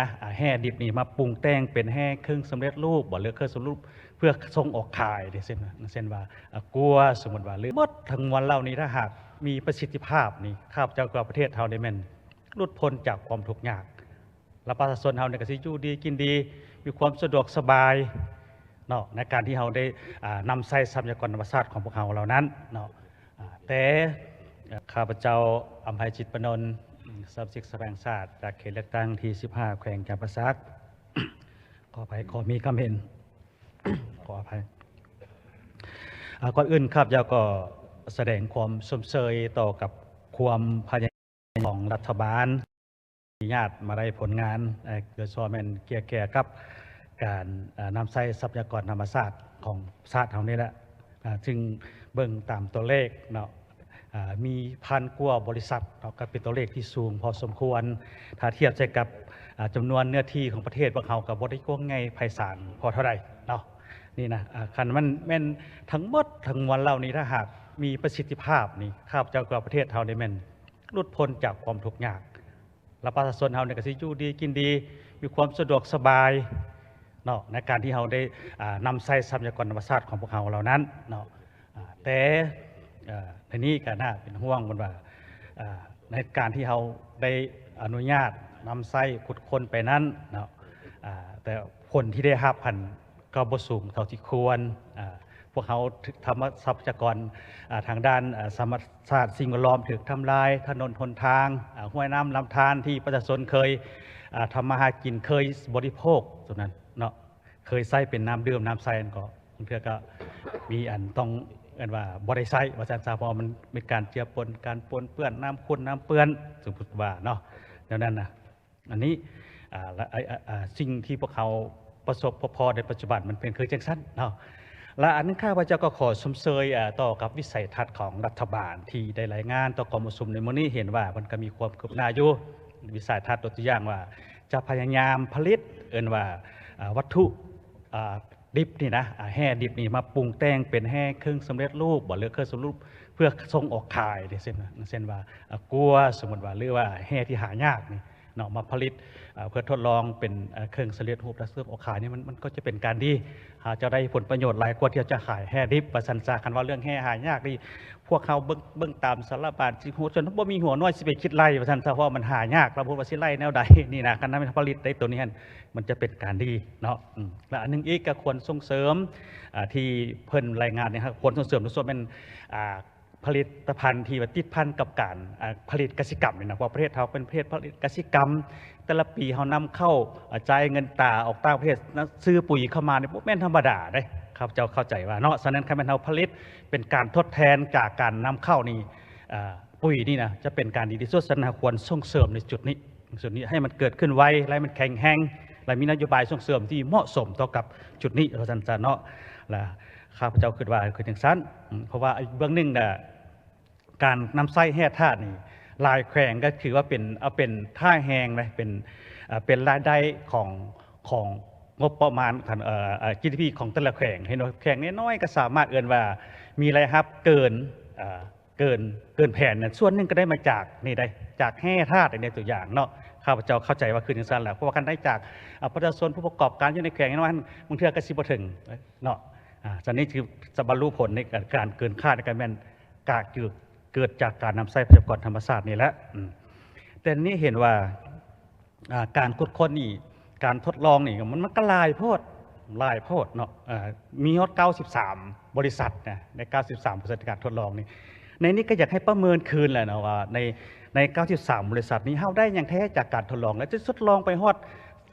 นะแห่ดิบนี่มาปรุงแต่งเป็นแห่เครื่องสำเร็จรูปบ่หรือเครื่องสำเร็จรูปเพื่อส่งออกขายเช่นว่ากัวสมมติว่าหรือหมดทั้งมวลเหล่านี้ถ้าหากมีประสิทธิภาพนี่ข้าพเจ้ากับประเทศเฮาได้แม่นหลุดพ้นจากความทุกข์ยากและประชาชนเฮาเนี่ยก็สิอยู่ดีกินดีมีความสะดวกสบายเนาะในการที่เฮาได้นำใช้ทรัพยากรธรรมชาติของพวกเฮาเหล่านั้นเนาะแต่ข้าพเจ้าอำไพจิตปนนท์สมาชิกสภาแห่งชาติจากเขตเลือกตั้งที่15แขวงจำปาสักขอมีคำเห็น ขออภัยก่อนอื่นครับแล้วก็แสดงความสมเชยต่อกับความพยายามของรัฐบาลญาติมาได้ผลงานโดยเฉพาะแม่นเกี่ยวกับการนำใช้ทรัพยากรธรรมชาติของชาติเรานี่แหละจึงเบิ่งตามตัวเลขเนาะมี1,000 กว่าบริษัทเนาะก็เป็นตัวเลขที่สูงพอสมควรถ้าเทียบใช้กับจำนวนเนื้อที่ของประเทศพวกเขากับบริโภคไงไพศาลพอเท่าไหร่เนาะนี่นะคันมันแม่นทั้งหมดทั้งมวลเหล่านี้ถ้าหากมีประสิทธิภาพนี่ข้าพเจ้ากับประเทศเฮาได้แม่นหลุดพ้นจากความทุกข์ยากและประชาชนเฮาเนี่ยก็สิอยู่ดีกินดีมีความสะดวกสบายเนาะในการที่เฮาได้นำใช้ทรัพยากรธรรมชาติของพวกเฮาเหล่านั้นเนาะแต่ในนี้ก็น่าเป็นห่วงมันว่าในการที่เราได้อนุญาตนำไส้ขุดค้นไปนั้นเนาะแต่ผลที่ได้รับพันก็บ่สูงเท่าที่ควรพวกเขาทำทรัพยากรทางด้านธรรมชาติสิ่งแวดล้อมถูกทำลายถนนหนทางห้วยน้ำลำธารที่ประชาชนเคยทำมาหากินเคยบริโภคตรงนั้นเนาะเคยใช้เป็นน้ำดื่มน้ำใช้ก็บางทีก็มีอันต้องกันว่าบริไซว่าจันทราพอมันมีการเจือปนการปนเปื้อนน้ำขุ่นน้ำเปื้อนสมมติว่าเนาะดังนั้นนะอันนี้สิ่งที่พวกเขาประสบพอในปัจจุบันมันเป็นเคยจังสั้นเนาะและอันนั้นข้าพเจ้าก็ขอสมเสยต่อกับวิสัยทัศน์ของรัฐบาลที่ได้รายงานต่อกรมสุมในมื้อนี้เห็นว่ามันก็มีความคืบหน้าอยู่วิสัยทัศน์ตัวอย่างว่าจะพยายามผลิตว่าวัตถุดิบนี่นะแห่ดิบนี่มาปรุงแต่งเป็นแห่เครื่องสำเร็จรูปบ่หรือเครื่องสำเร็จรูปเพื่อส่งออกขายเช่นว่ากัวสมมติว่าหรือว่าแห่ที่หายากนี่เนาะมาผลิตเพื่อทดลองเป็นเครื่องสำเร็จรูปและเสื่อมออกขายนี่มันก็จะเป็นการดีจะได้ผลประโยชน์หลายกว่าที่จะขายแห่ดิบประชันจาคันว่าเรื่องแห่หายากนี่พวกเขาเบิ่งตามสารบานจิโหจนบ่มีหัวน้อยสิไปคิดไล่ประชันจาเพราะมันหายากเราพูดว่าสิไล่แนวใดนี่นะคันนั้นผลิตได้ตัวนี้มันจะเป็นการดีเนาะและอันนึงอีกก็ควรส่งเสริมที่เพิ่นรายงานเนี่ยครับควรส่งเสริมในส่วนเป็นผลิตภัณฑ์ที่ติดพันกับการผลิตกสิกรรมนี่นะเพราะประเทศเราเป็นประเทศผลิตกสิกรรมแต่ละปีเขานำเข้าจ่ายเงินตาออกต่างประเทศซื้อปุ๋ยเข้ามาเนี่ยพวกแม่นธรรมดาได้ครับเจ้าเข้าใจว่าเนาะฉะนั้นคันเราผลิตเป็นการทดแทนจากการนำเข้านี่ปุ๋ยนี่นะจะเป็นการดีที่สุดฉะนั้นควรส่งเสริมในจุดนี้ให้มันเกิดขึ้นไวและมันแข็งแรงและมีนโยบายส่งเสริมที่เหมาะสมต่อกับจุดนี้เราจะเนาะและข้าพเจ้าคิดว่าคืออย่างนั้นเพราะว่าเบื้องหนึ่งเนี่ยการนำไส้แห่ธาตุนี่ลายแขวงก็คือว่าเป็นท่าแหงเลยเป็นรายได้ของงบประมาณGDP ของแต่ละแขวงให้แขวงน้อยๆก็สามารถว่ามีรายรับเกินแผนส่วนหนึ่งก็ได้มาจากนี่ได้จากแห่ธาตุในตัวอย่างเนาะข้าพเจ้าเข้าใจว่าคืออย่างนั้นแหละเพราะว่าการได้จากประชาชนผู้ประกอบการอยู่ในแขวงน้อยบางเทื่อก็สิบ่ถึงเนาะตอนนี้คือจะบรรลุผลในการเกินคาดในการแม่นกากเกิดจากการนำทรัพยากรธรรมชาตินี่แหละแต่นี้เห็นว่าการขุดค้นนี่การทดลองนี่มันก็ลายโพดเนาะมียอด93 บริษัทนะใน93%การทดลองนี่ในนี้ก็อยากให้ประเมินคืนแหละนะว่าใน93 บริษัทนี้เฮาได้อย่างแท้จากการทดลองแล้วจะทดลองไปฮอด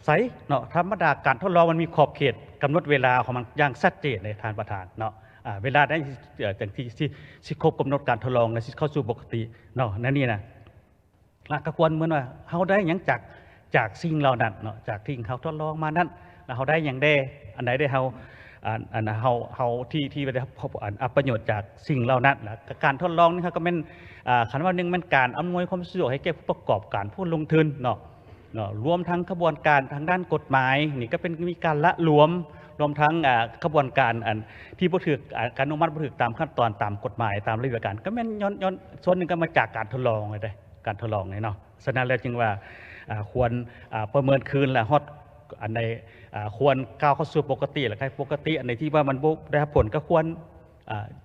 ใสเนาะธรรมดาการทดลองมันมีขอบเขตกำหนดเวลาของมันอย่างชัดเจนในทานประธานเนาะเวลาได้จากที่ครบกำหนดการทดลองและเข้าสู่ปกติเนาะนั่นนี่นะหลักควรเหมือนว่าเขาได้อย่างจากสิ่งเหล่านั้นเนาะจากที่เขาทดลองมานั้นแล้วเขาได้อย่างได้อันไหนได้เขาที่ได้พบประโยชน์จากสิ่งเหล่านั้นแล้วการทดลองนี่เขาก็เป็นขันว่าหนึ่งมันการอำนวยความสะดวกให้แก่ผู้ประกอบการผู้ลงทุนเนาะรวมทั้งกระบวนการทางด้านกฎหมายนี่ก็เป็นมีการละรวมทั้งกระบวนการที่บ่ถูกการอนุมัติบ่ถูกตามขั้นตอนตามกฎหมายตามระเบียบการก็แม่นย้อนส่วนหนึ่งก็มาจากการทดลองเลยการทดลองนี่เนาะฉะนั้นแล้วจึงว่า ควรประเมินคืนและฮอดอันใดควรก้าวเข้าสู่ปกติหรือใครปกติอันไหนที่ว่ามันบ่ได้รับผลก็ควร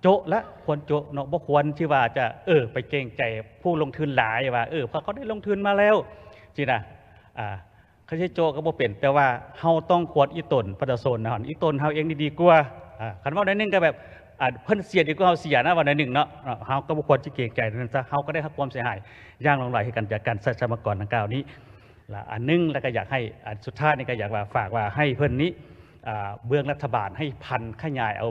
โจะและควรโจะเนาะบ่ควรที่ว่าจะไปเกรงใจผู้ลงทุนหลายว่าเพราะเขาได้ลงทุนมาแล้วจีนะเขาใช้โจะก็บ่เป็นแต่ว่าเฮาต้องควรอีตนประชาชนนะฮะอีตนเฮาเองดีกว่าคันว่าในนึงก็แบบเพิ่นเสียดีกว่าเฮาเสียนะว่าในหนึ่งเนาะเฮาก็บ่ควรสิเกรงใจนั้นซะเฮาก็ได้รับความเสียหายอย่างหลากหลายให้กันจากการใช้ทรัพยากรดังกล่าวนี้ละอันนึงแล้วก็อยากให้สุดท้ายนี่ก็อยากว่าฝากว่าให้เพิ่นนี้เบื้องรัฐบาลให้พันขยายเอา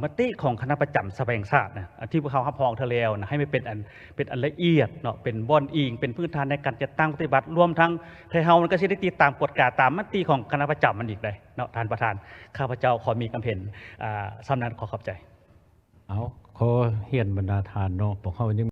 มติของคณะประจำสภาแห่งชาตินะที่พวกเขาฮับพองทะเลวนะให้มันเป็นอันละเอียดเนาะเป็นบอนอิงเป็นพื้นฐานในการจัดตั้งปฏิบัติรวมทั้งไทยเฮามันก็สิได้ติดตามกฎกาตามมติของคณะประจำมันอีกเลยเนาะท่านประธานข้าพเจ้าขอมีคำเห็นสำนักขอขอบใจเอาขอเฮียนบรรดาทานเนาะพวกเขายัง